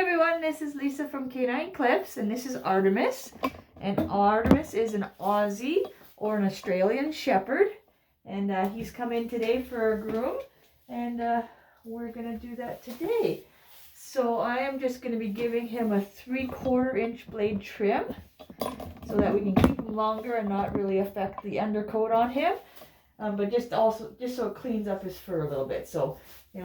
everyone, this is Lisa from Canine Clips, and this is Artemis. And Artemis is an Aussie or an Australian Shepherd, and he's come in today for a groom, and we're going to do that today. So I am just going to be giving him a 3/4 inch blade trim so that we can keep him longer and not really affect the undercoat on him, but just so it cleans up his fur a little bit. So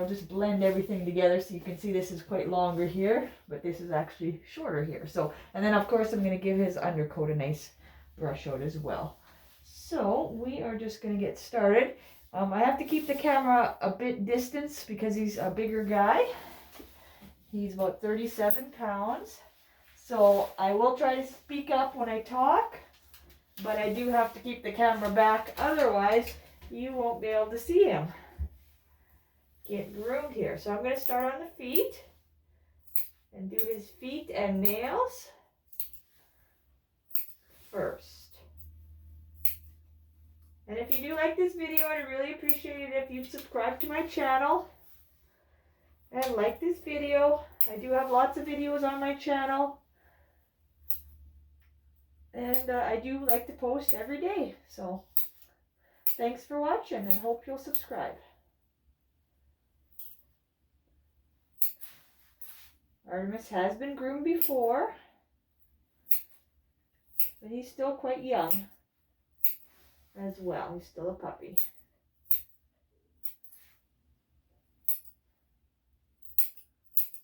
just blend everything together so you can see this is quite longer here, but this is actually shorter here. So, and then of course I'm going to give his undercoat a nice brush out as well. So we are just going to get started. I have to keep the camera a bit distance because he's a bigger guy. He's about 37 pounds. So I will try to speak up when I talk, but I do have to keep the camera back. Otherwise, you won't be able to see him get groomed here. So I'm going to start on the feet and do his feet and nails first. And if you do like this video, I'd really appreciate it if you'd subscribe to my channel and like this video. I do have lots of videos on my channel, and I do like to post every day. So thanks for watching, and hope you'll subscribe. Artemis has been groomed before, but he's still quite young as well. He's still a puppy.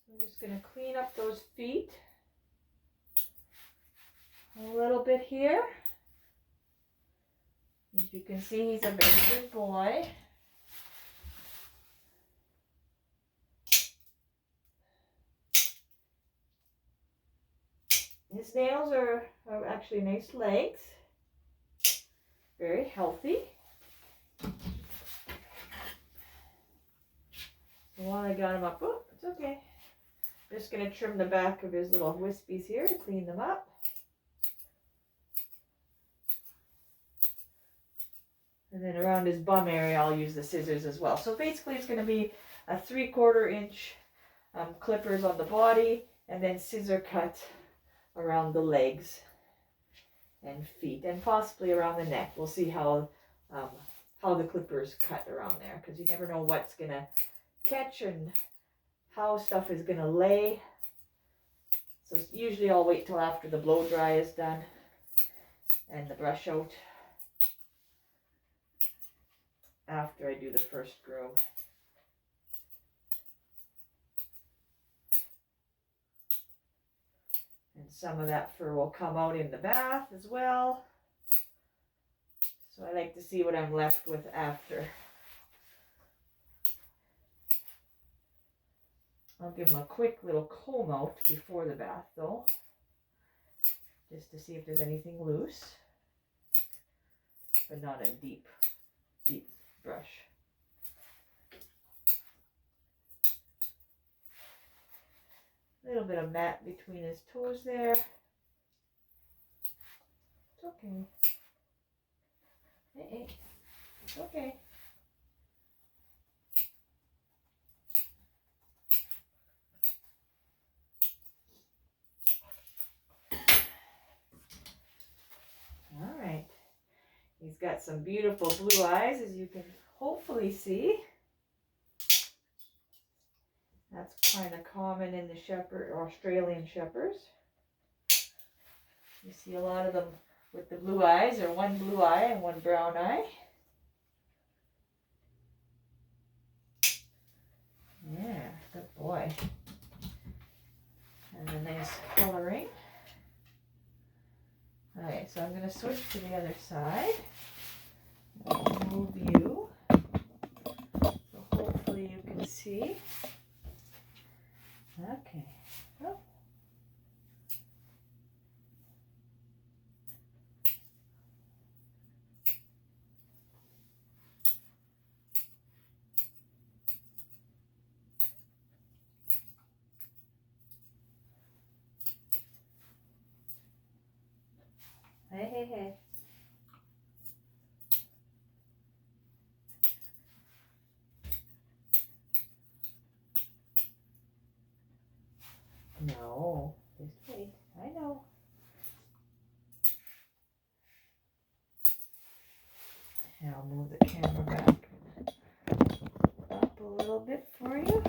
I'm just going to clean up those feet a little bit here. As you can see, he's a very good boy. His nails are actually nice legs, very healthy. So while I got him up, oh, it's okay. I'm just going to trim the back of his little wispies here to clean them up. And then around his bum area, I'll use the scissors as well. So basically it's going to be a 3/4 inch clippers on the body, and then scissor cut around the legs and feet, and possibly around the neck. We'll see how the clippers cut around there, because you never know what's gonna catch and how stuff is gonna lay. So usually I'll wait till after the blow dry is done and the brush out after I do the first groom. And some of that fur will come out in the bath as well. So I like to see what I'm left with after. I'll give him a quick little comb out before the bath though, just to see if there's anything loose, but not a deep brush. A little bit of mat between his toes there. It's okay. Hey, it's okay. All right. He's got some beautiful blue eyes, as you can hopefully see. That's kind of common in the Shepherd or Australian Shepherds. You see a lot of them with the blue eyes, or one blue eye and one brown eye. Yeah, good boy. And a nice coloring. Alright, so I'm going to switch to the other side. I'll move you, so hopefully you can see. Okay. Oh. Hey. No, just wait. I know. And I'll move the camera back up a little bit for you.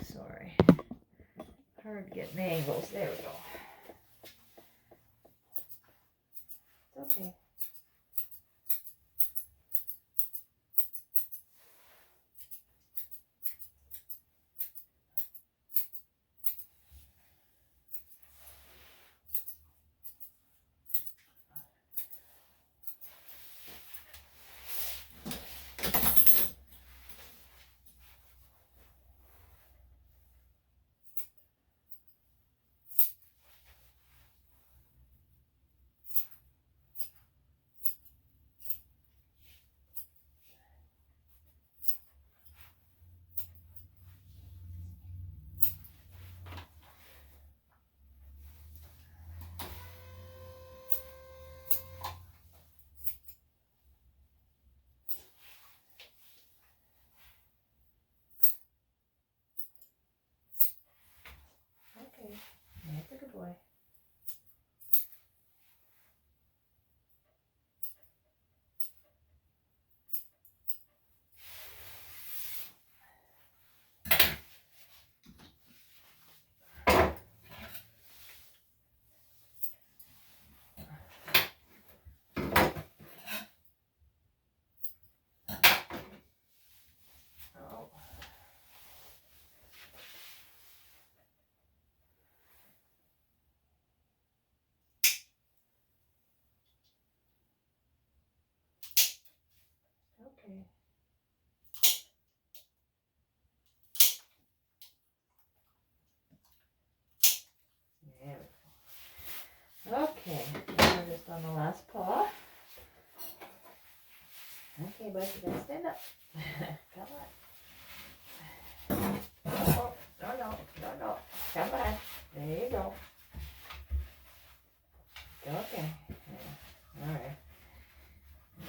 Sorry. Hard getting angles. There we go. It's okay. Okay, that's a good boy. Oh. Okay. There we go. Okay, now we're just on the last paw. Okay, bud, you gotta stand up. Come on. Oh, no. Come on. There you go. Okay. Yeah. All right.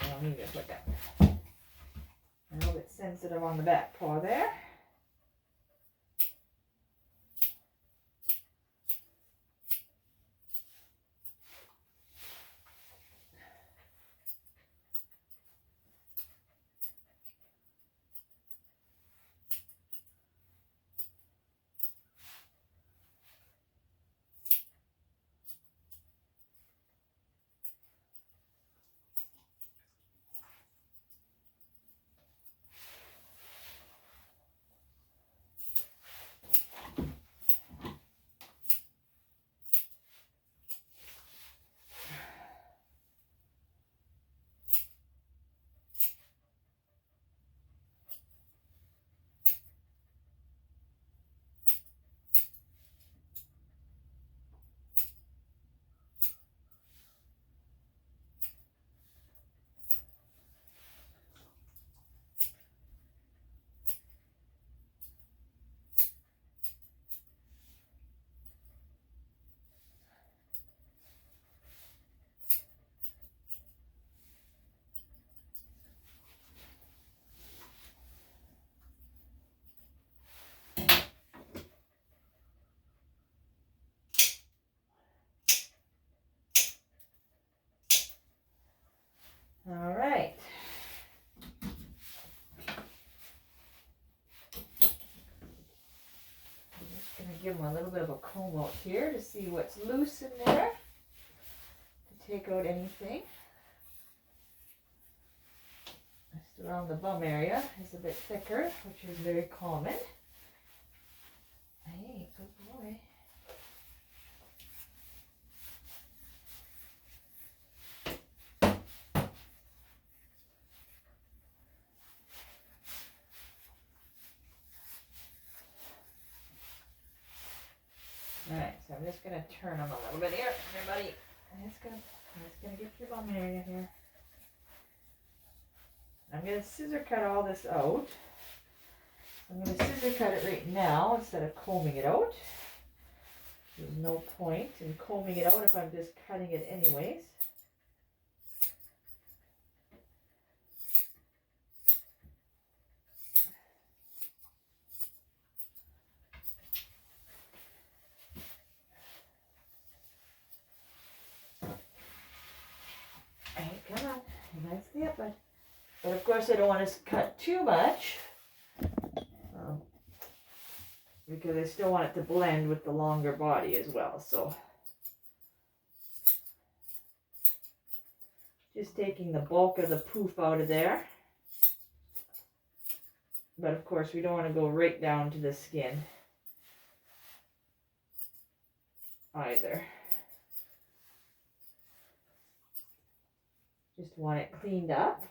Now let me just look up. A little bit sensitive on the back paw there. All right. I'm just going to give them a little bit of a comb out here to see what's loose in there, to take out anything. Just around the bum area is a bit thicker, which is very common. Hey, good boy. Alright, so I'm just going to turn them a little bit here, everybody. I'm just gonna get your bum area here. I'm going to scissor cut all this out. I'm going to scissor cut it right now instead of combing it out. There's no point in combing it out if I'm just cutting it anyways. course, I don't want to cut too much because I still want it to blend with the longer body as well. So just taking the bulk of the poof out of there. But of course, we don't want to go right down to the skin either. Just want it cleaned up.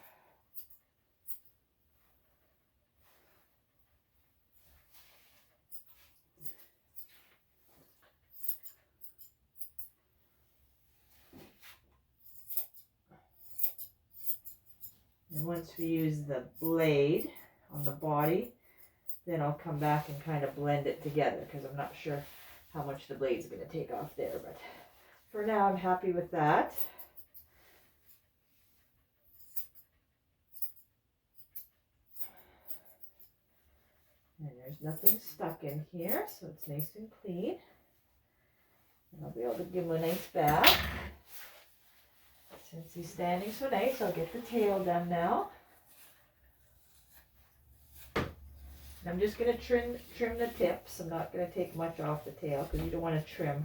And once we use the blade on the body, then I'll come back and kind of blend it together because I'm not sure how much the blade's going to take off there. But for now, I'm happy with that. And there's nothing stuck in here, so it's nice and clean. And I'll be able to give him a nice bath. Since he's standing so nice, I'll get the tail done now. And I'm just going to trim the tips. I'm not going to take much off the tail because you don't want to trim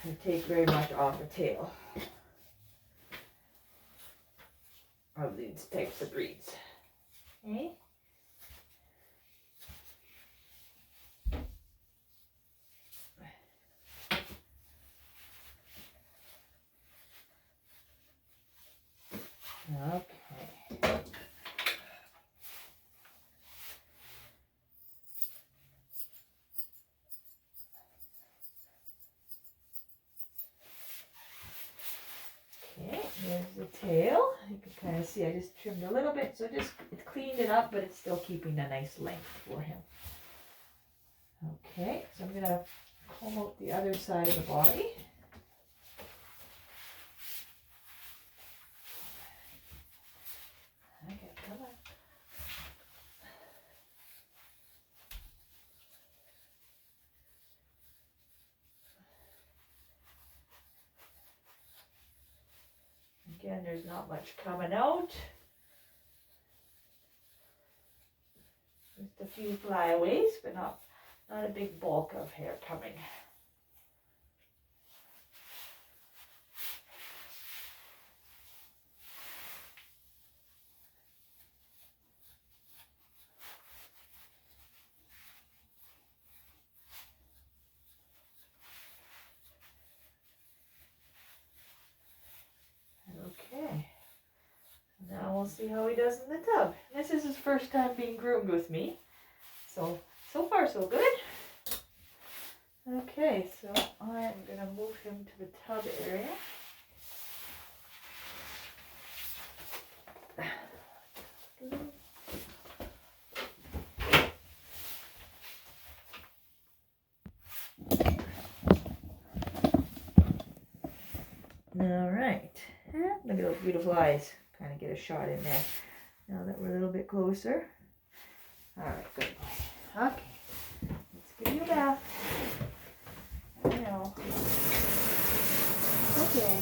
or take very much off the tail of these types of breeds. Okay. Okay. Okay, there's the tail. You can kind of see I just trimmed a little bit, so just it cleaned it up, but it's still keeping a nice length for him. Okay, so I'm going to comb out the other side of the body. Okay, come on. Again, there's not much coming out. Just a few flyaways, but not a big bulk of hair coming. Okay, now we'll see how he does in the tub. This is his first time being groomed with me, so far so good. Okay, so I'm going to move him to the tub area. All right. Look at those beautiful eyes. Kind of get a shot in there. Now that we're a little bit closer. All right, good boy. Okay. Let's give you a bath. I know. Okay.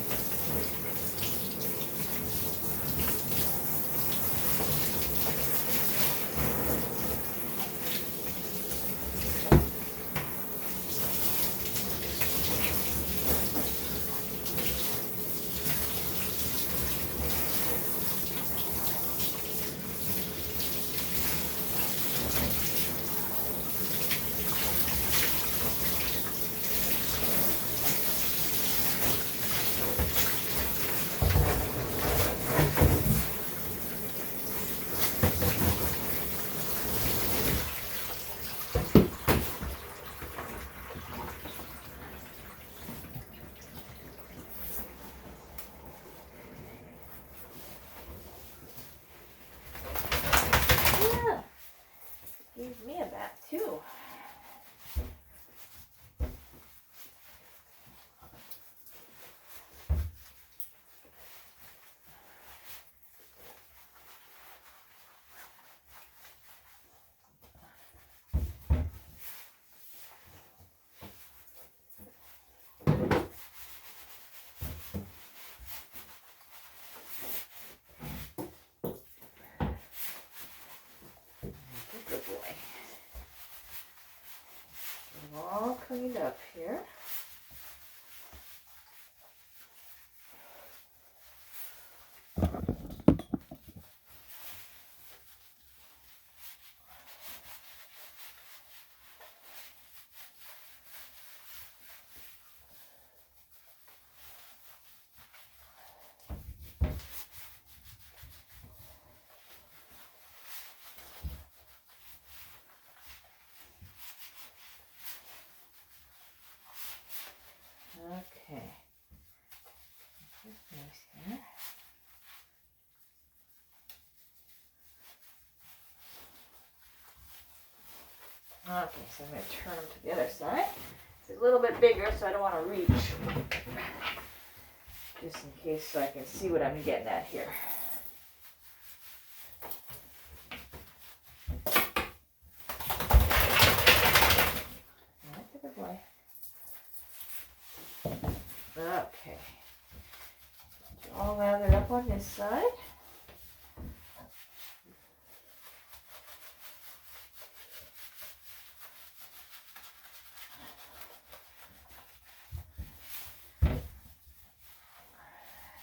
cleaned up here. Okay. Nice here. Okay, so I'm going to turn them to the other side. It's a little bit bigger, so I don't want to reach. Just in case, so I can see what I'm getting at here. That's a good boy. Okay. All lathered up on this side.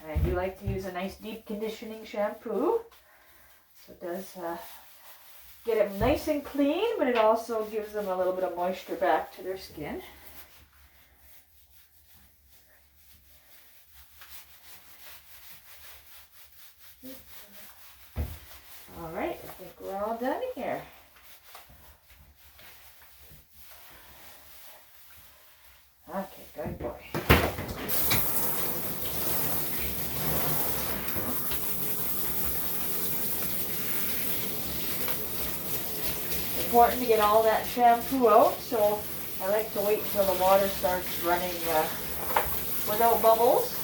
And I do like to use a nice deep conditioning shampoo. So it does get them nice and clean, but it also gives them a little bit of moisture back to their skin. All right, I think we're all done here. Okay, good boy. Important to get all that shampoo out, so I like to wait until the water starts running without bubbles.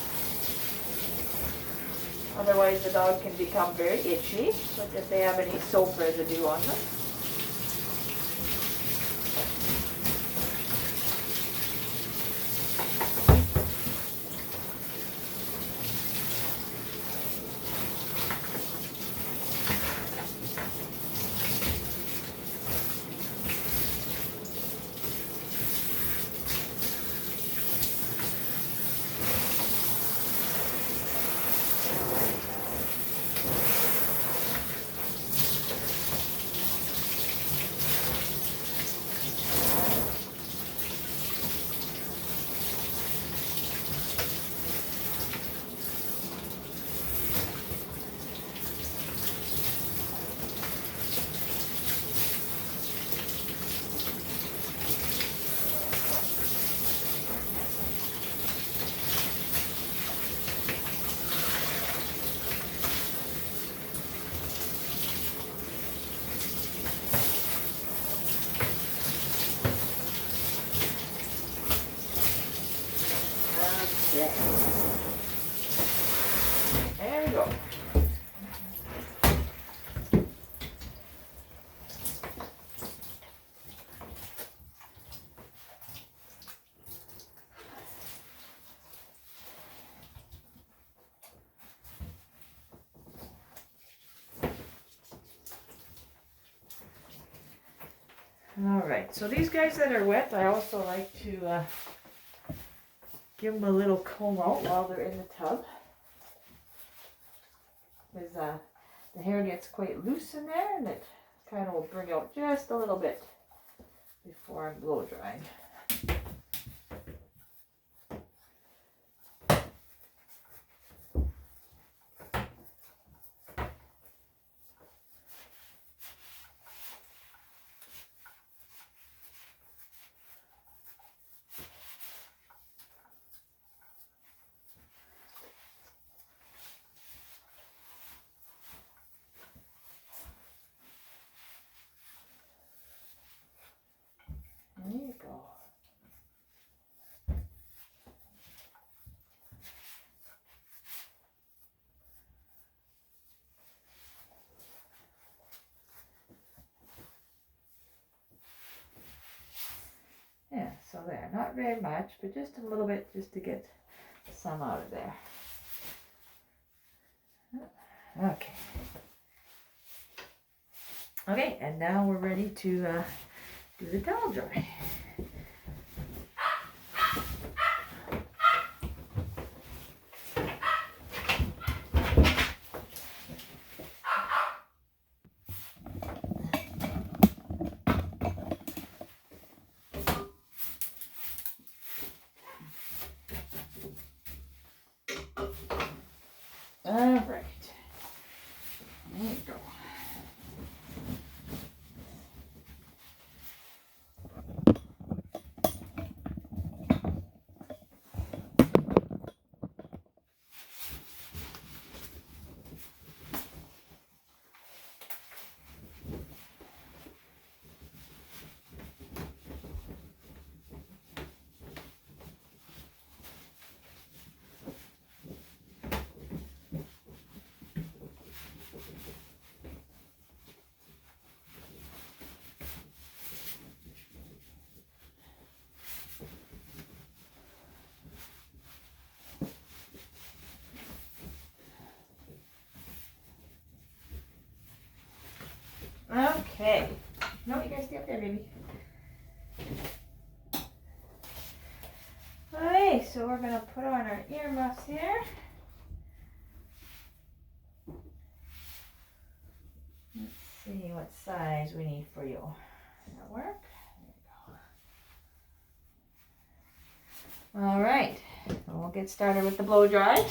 Otherwise the dog can become very itchy, like if they have any soap residue on them. Okay. There we go. All right, so these guys that are wet, I also like to give them a little comb out while they're in the tub. Because the hair gets quite loose in there, and it kind of will bring out just a little bit before I'm blow drying. There you go. Yeah, so there, not very much, but just a little bit just to get some out of there. Okay. Okay, and now we're ready to do the towel dry. Okay. No, you guys stay up there, baby. Alright, so we're gonna put on our earmuffs here. Let's see what size we need for you. Does that work? There you go. Alright, we'll get started with the blow dry.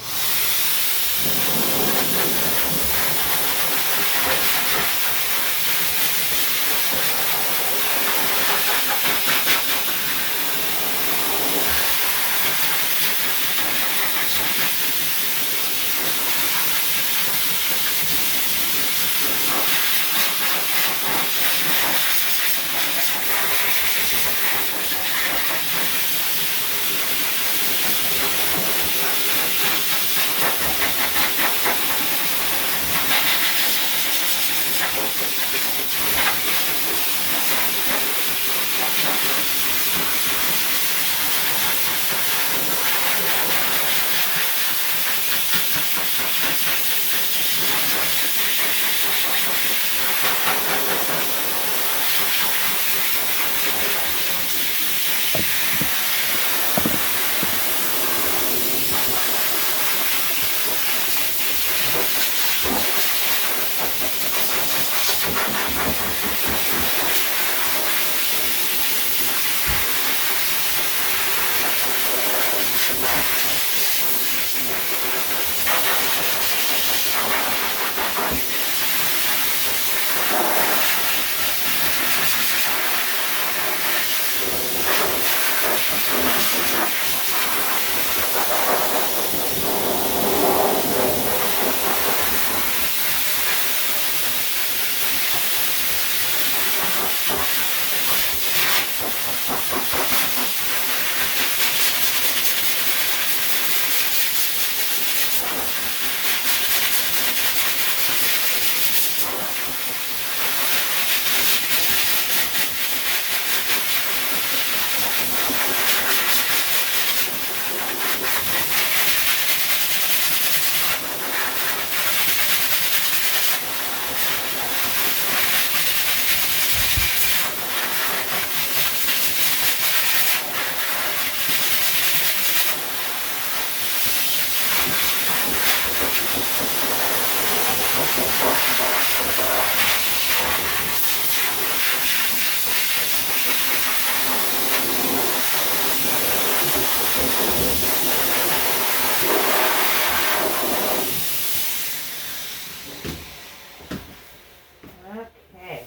Okay.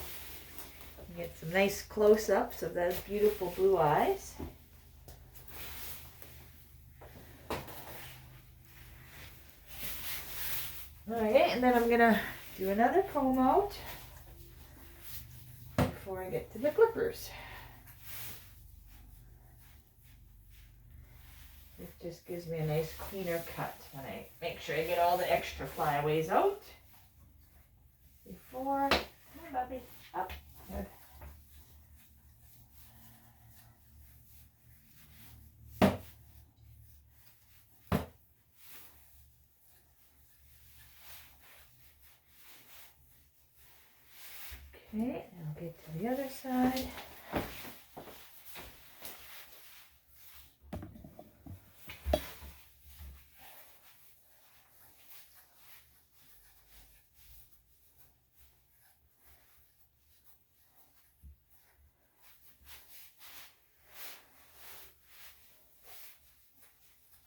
Get some nice close-ups of those beautiful blue eyes. Alright, and then I'm gonna do another comb out before I get to the clippers. It just gives me a nice cleaner cut when I make sure I get all the extra flyaways out before. Hi, Bubby. Up. Good. Okay, I'll get to the other side.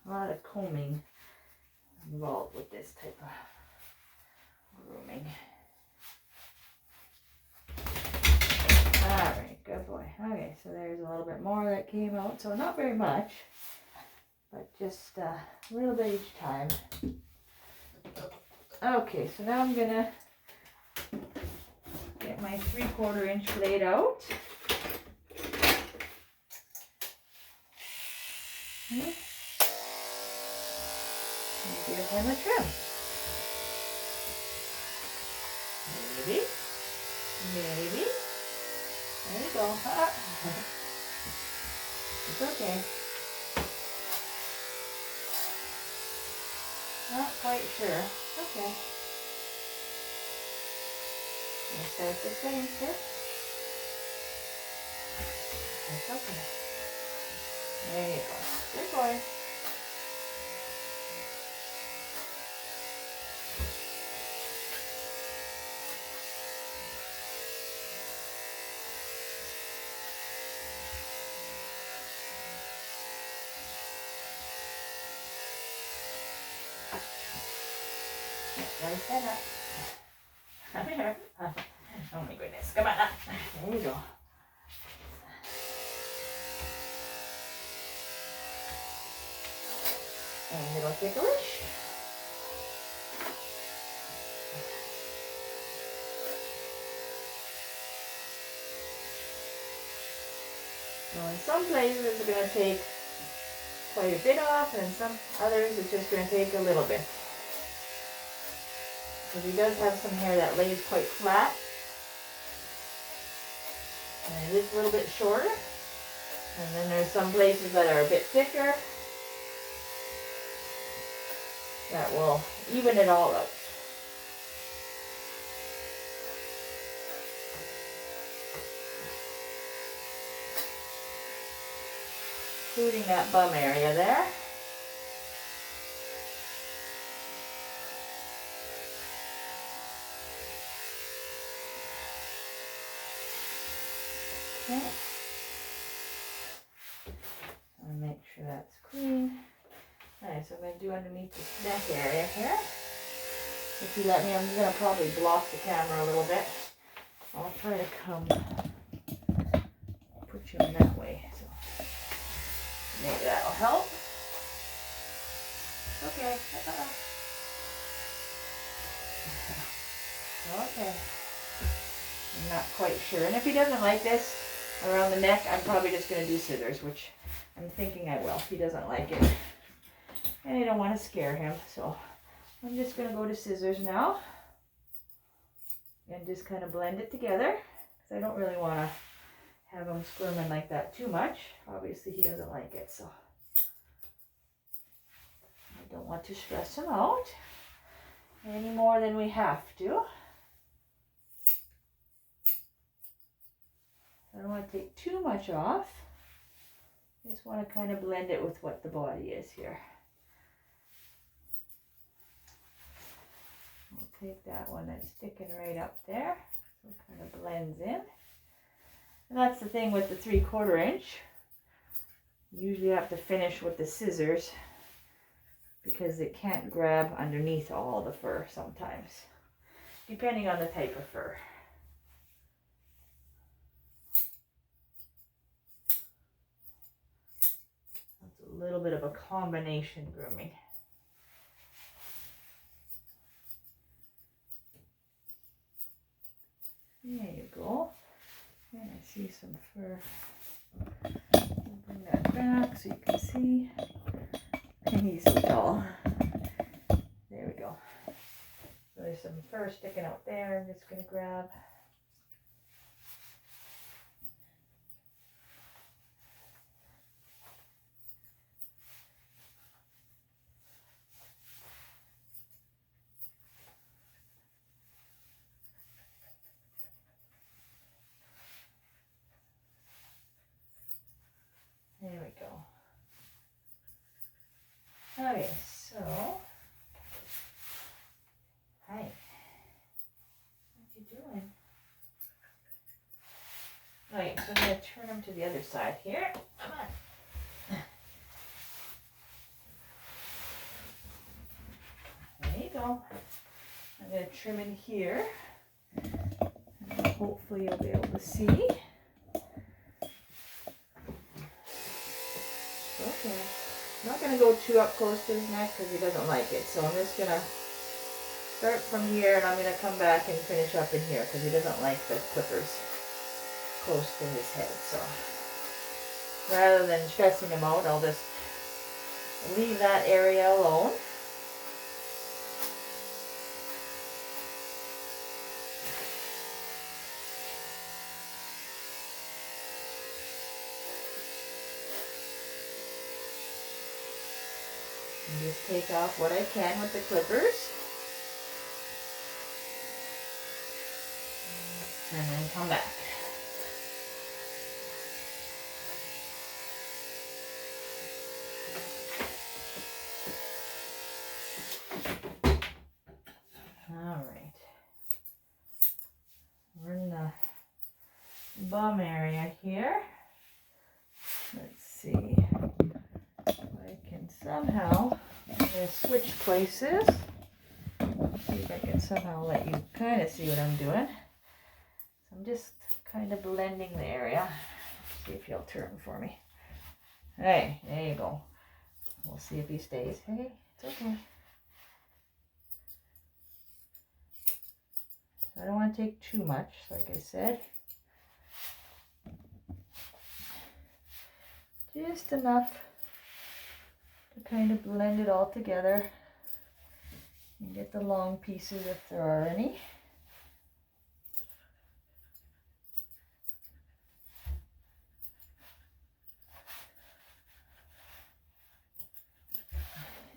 A lot of combing involved with this type of grooming. Alright, good boy. Okay, so there's a little bit more that came out. So not very much, but just a little bit each time. Okay, so now I'm gonna get my 3/4 inch laid out. Okay. And give him a trim. Maybe. Maybe. There you go. Ah. It's okay. Not quite sure. Okay. start this way instead. That's okay. There you go. Good boy. Right side up. Come here. Oh my goodness. Come on up. There you go. And a little ticklish. So in some places it's going to take quite a bit off, and some others it's just going to take a little bit. Because he does have some hair that lays quite flat. And it is a little bit shorter. And then there's some places that are a bit thicker. That will even it all out. Including that bum area there. Okay. I'll make sure that's clean. Alright, so I'm going to do underneath this neck area here. If you let me, I'm going to probably block the camera a little bit. I'll try to come put you in that way. So maybe that'll help. Okay. Okay. I'm not quite sure. And if he doesn't like this around the neck, I'm probably just going to do scissors, which I'm thinking I will. He doesn't like it. And I don't want to scare him, so I'm just going to go to scissors now. And just kind of blend it together. Because I don't really want to have him squirming like that too much. Obviously he doesn't like it, so I don't want to stress him out any more than we have to. I don't want to take too much off. I just want to kind of blend it with what the body is here. We'll take that one that's sticking right up there. So it kind of blends in. And that's the thing with the 3/4 inch. You usually have to finish with the scissors because it can't grab underneath all the fur sometimes, depending on the type of fur. That's a little bit of a combination grooming. There you go. And I see some fur. I'll bring that back so you can see. And he's so tall. There we go. So there's some fur sticking out there. I'm just going to grab. There we go. Okay, so, hi, what you doing? Okay, so I'm going to turn them to the other side here. Come on. There you go. I'm going to trim in here. And hopefully you'll be able to see. Okay. I'm not going to go too up close to his neck because he doesn't like it. So I'm just going to start from here and I'm going to come back and finish up in here because he doesn't like the clippers close to his head. So rather than stressing him out, I'll just leave that area alone. And just take off what I can with the clippers. and then come back. All right. We're in the bum area here. Let's see if I can somehow switch places. See if I can somehow let you kind of see what I'm doing. So I'm just kind of blending the area. See if you'll turn for me. Hey, there you go. We'll see if he stays. Hey, it's okay. I don't want to take too much, like I said. Just enough to kind of blend it all together and get the long pieces if there are any.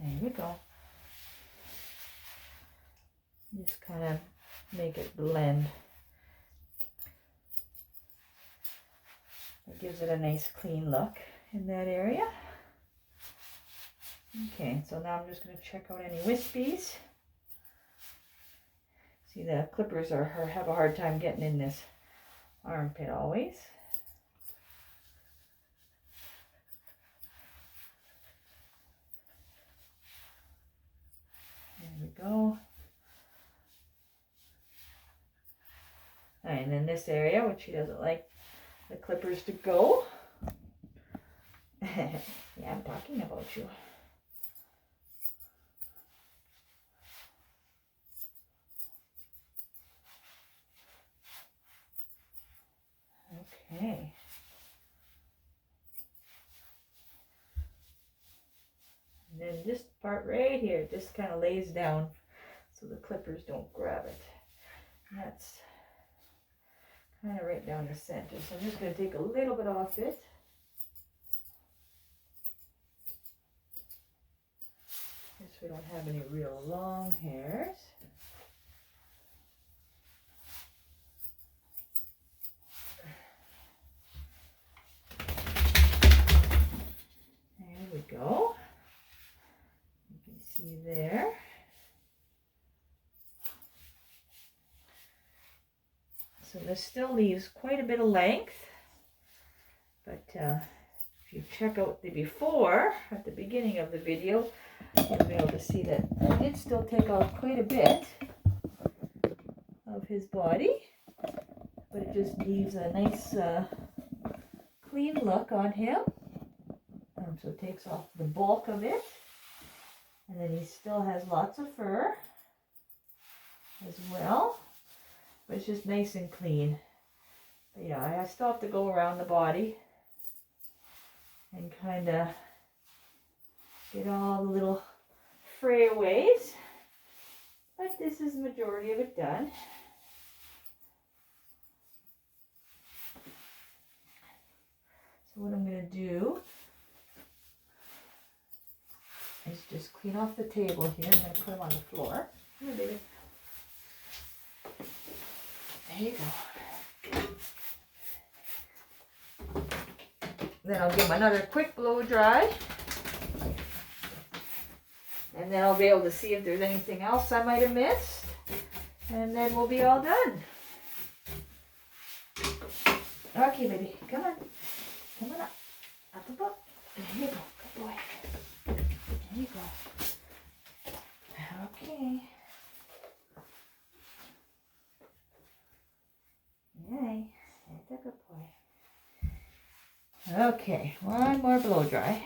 There we go. Just kind of make it blend. It gives it a nice clean look in that area. Okay, so now I'm just going to check out any wispies. See, the clippers have a hard time getting in this armpit always. There we go. And in this area, which she doesn't like the clippers to go. Yeah, I'm talking about you. Okay. And then this part right here just kind of lays down so the clippers don't grab it. And that's kind of right down the center. So I'm just going to take a little bit off it. Just so we don't have any real long hairs. There we go. You can see there. So this still leaves quite a bit of length, but if you check out the before at the beginning of the video, you'll be able to see that I did still take off quite a bit of his body, but it just leaves a nice clean look on him. So it takes off the bulk of it, and then he still has lots of fur as well. But it's just nice and clean. But yeah, I still have to go around the body and kind of get all the little frayaways. But this is the majority of it done. So what I'm going to do is just clean off the table here. I'm going to put them on the floor. Here, baby. There you go. Then I'll give them another quick blow dry. And then I'll be able to see if there's anything else I might have missed. And then we'll be all done. Okay, baby. Come on. Come on up. Up above. There you go. Good boy. There you go. Okay. Yay, that's a good boy. Okay, one more blow dry.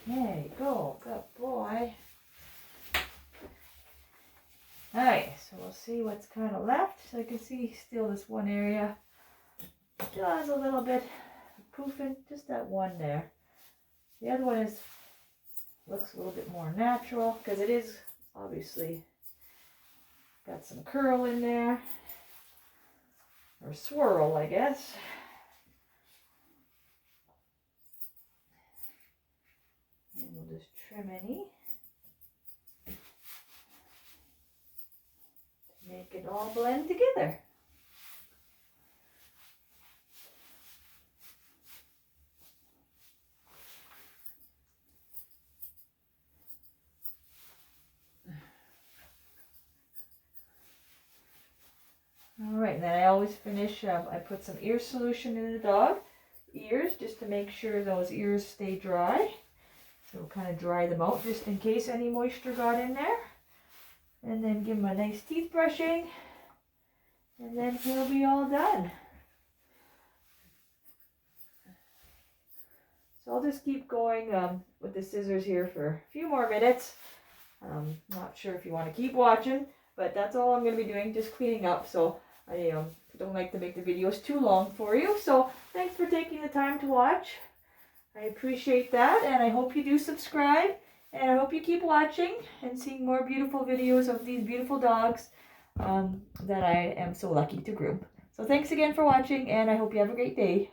There you go. Good boy. Alright, so we'll see what's kind of left. So you can see still this one area still has a little bit of poofing, just that one there. The other one looks a little bit more natural because it is obviously got some curl in there, or swirl, I guess. And we'll just trim any to make it all blend together. Alright, and then I always finish, I put some ear solution in the dog ears just to make sure those ears stay dry. So we'll kind of dry them out just in case any moisture got in there. And then give him a nice teeth brushing. And then he'll be all done. So I'll just keep going with the scissors here for a few more minutes. Not sure if you want to keep watching, but that's all I'm going to be doing, just cleaning up. So I don't like to make the videos too long for you. So thanks for taking the time to watch. I appreciate that, and I hope you do subscribe, and I hope you keep watching and seeing more beautiful videos of these beautiful dogs that I am so lucky to groom. So thanks again for watching, and I hope you have a great day.